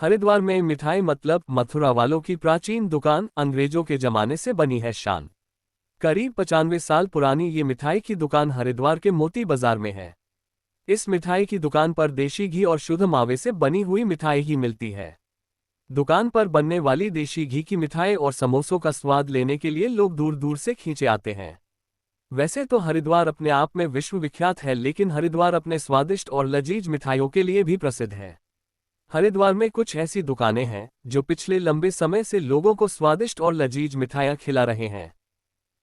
हरिद्वार में मिठाई मतलब मथुरा वालों की प्राचीन दुकान अंग्रेजों के जमाने से बनी है शान। करीब 95 साल पुरानी ये मिठाई की दुकान हरिद्वार के मोती बाजार में है। इस मिठाई की दुकान पर देशी घी और शुद्ध मावे से बनी हुई मिठाई ही मिलती है। दुकान पर बनने वाली देशी घी की मिठाई और समोसों का स्वाद लेने के लिए लोग दूर दूर से खींचे आते हैं। वैसे तो हरिद्वार अपने आप में विश्वविख्यात है, लेकिन हरिद्वार अपने स्वादिष्ट और लजीज मिठाइयों के लिए भी प्रसिद्ध है। हरिद्वार में कुछ ऐसी दुकानें हैं जो पिछले लंबे समय से लोगों को स्वादिष्ट और लजीज मिठाइयाँ खिला रहे हैं।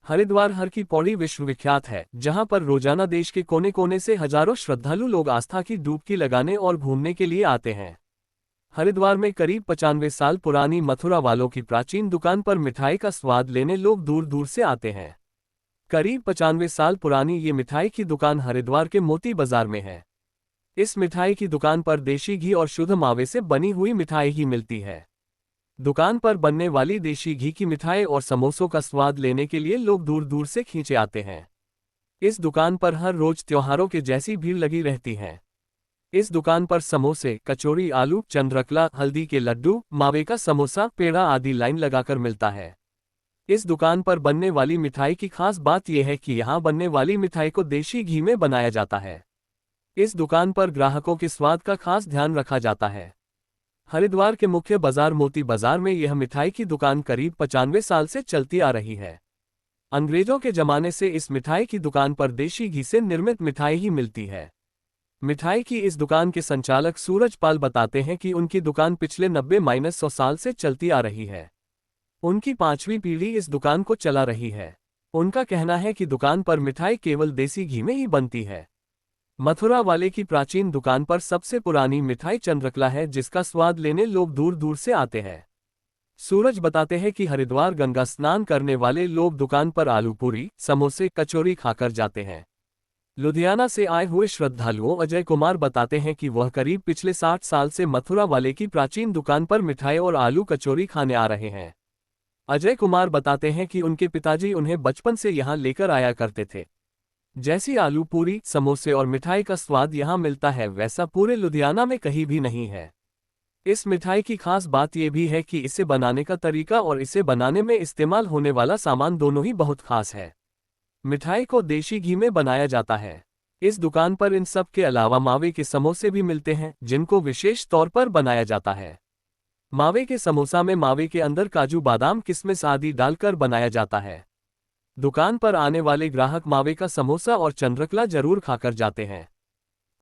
हरिद्वार हर की पौड़ी विश्वविख्यात है, जहां पर रोजाना देश के कोने कोने से हजारों श्रद्धालु लोग आस्था की डुबकी लगाने और घूमने के लिए आते हैं। हरिद्वार में करीब 95 साल पुरानी मथुरा वालों की प्राचीन दुकान पर मिठाई का स्वाद लेने लोग दूर दूर से आते हैं। करीब 95 साल पुरानी ये मिठाई की दुकान हरिद्वार के मोती बाजार में है। इस मिठाई की दुकान पर देशी घी और शुद्ध मावे से बनी हुई मिठाई ही मिलती है। दुकान पर बनने वाली देशी घी की मिठाई और समोसों का स्वाद लेने के लिए लोग दूर दूर से खींचे आते हैं। इस दुकान पर हर रोज त्योहारों के जैसी भीड़ लगी रहती है। इस दुकान पर समोसे, कचौरी, आलू चंद्रकला, हल्दी के लड्डू, मावे का समोसा, पेड़ा आदि लाइन लगाकर मिलता है। इस दुकान पर बनने वाली मिठाई की खास बात यह है कि यहाँ बनने वाली मिठाई को देशी घी में बनाया जाता है। इस दुकान पर ग्राहकों के स्वाद का खास ध्यान रखा जाता है। हरिद्वार के मुख्य बाजार मोती बाजार में यह मिठाई की दुकान करीब 95 साल से चलती आ रही है। अंग्रेजों के जमाने से इस मिठाई की दुकान पर देशी घी से निर्मित मिठाई ही मिलती है। मिठाई की इस दुकान के संचालक सूरज पाल बताते हैं कि उनकी दुकान पिछले 90-100 साल से चलती आ रही है। उनकी 5वीं पीढ़ी इस दुकान को चला रही है। उनका कहना है कि दुकान पर मिठाई केवल देसी घी में ही बनती है। मथुरा वाले की प्राचीन दुकान पर सबसे पुरानी मिठाई चंद्रकला है, जिसका स्वाद लेने लोग दूर दूर से आते हैं। सूरज बताते हैं कि हरिद्वार गंगा स्नान करने वाले लोग दुकान पर आलू पूरी, समोसे, कचौरी खाकर जाते हैं। लुधियाना से आए हुए श्रद्धालुओं अजय कुमार बताते हैं कि वह करीब पिछले 60 साल से मथुरा वाले की प्राचीन दुकान पर मिठाई और आलू कचौरी खाने आ रहे हैं। अजय कुमार बताते हैं कि उनके पिताजी उन्हें बचपन से यहाँ लेकर आया करते थे। जैसी आलू पूरी, समोसे और मिठाई का स्वाद यहाँ मिलता है, वैसा पूरे लुधियाना में कहीं भी नहीं है। इस मिठाई की खास बात यह भी है कि इसे बनाने का तरीका और इसे बनाने में इस्तेमाल होने वाला सामान दोनों ही बहुत खास है। मिठाई को देशी घी में बनाया जाता है। इस दुकान पर इन सब के अलावा मावे के समोसे भी मिलते हैं, जिनको विशेष तौर पर बनाया जाता है। मावे के समोसा में मावे के अंदर काजू, बादाम, किशमिश आदि डालकर बनाया जाता है। दुकान पर आने वाले ग्राहक मावे का समोसा और चंद्रकला जरूर खाकर जाते हैं।